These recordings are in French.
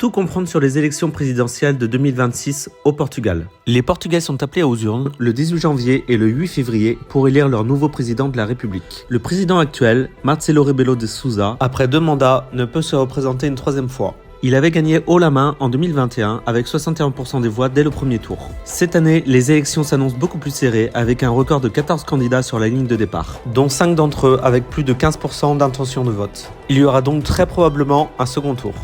Tout comprendre sur les élections présidentielles de 2026 au Portugal. Les Portugais sont appelés aux urnes le 18 janvier et le 8 février pour élire leur nouveau président de la République. Le président actuel, Marcelo Rebelo de Sousa, après 2 mandats, ne peut se représenter une 3e fois. Il avait gagné haut la main en 2021 avec 61% des voix dès le premier tour. Cette année, les élections s'annoncent beaucoup plus serrées avec un record de 14 candidats sur la ligne de départ, dont 5 d'entre eux avec plus de 15% d'intention de vote. Il y aura donc très probablement un second tour.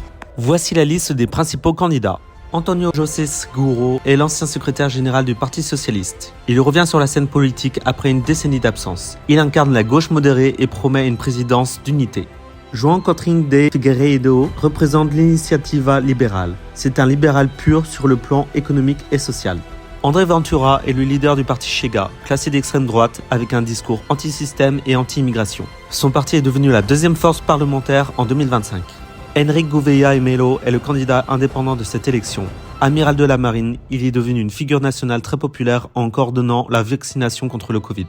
Voici la liste des principaux candidats. António José Seguro est l'ancien secrétaire général du Parti socialiste. Il revient sur la scène politique après une décennie d'absence. Il incarne la gauche modérée et promet une présidence d'unité. João Coutinho de Figueiredo représente l'Iniciativa Libérale. C'est un libéral pur sur le plan économique et social. André Ventura est le leader du parti Chega, classé d'extrême droite avec un discours anti-système et anti-immigration. Son parti est devenu la 2e force parlementaire en 2025. Henrique Gouveia e Melo est le candidat indépendant de cette élection. Amiral de la Marine, il est devenu une figure nationale très populaire en coordonnant la vaccination contre le Covid.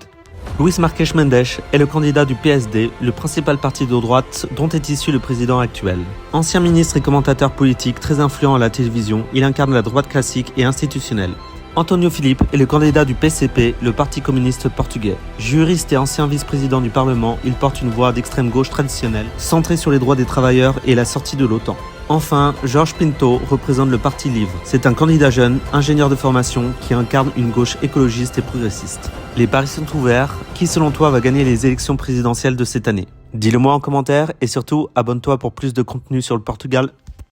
Luís Marques Mendes est le candidat du PSD, le principal parti de droite dont est issu le président actuel. Ancien ministre et commentateur politique très influent à la télévision, il incarne la droite classique et institutionnelle. António Filipe est le candidat du PCP, le Parti communiste portugais. Juriste et ancien vice-président du Parlement, il porte une voix d'extrême gauche traditionnelle, centrée sur les droits des travailleurs et la sortie de l'OTAN. Enfin, Jorge Pinto représente le Parti Livre. C'est un candidat jeune, ingénieur de formation, qui incarne une gauche écologiste et progressiste. Les paris sont ouverts. Qui selon toi va gagner les élections présidentielles de cette année ? Dis-le moi en commentaire et surtout abonne-toi pour plus de contenu sur le Portugal.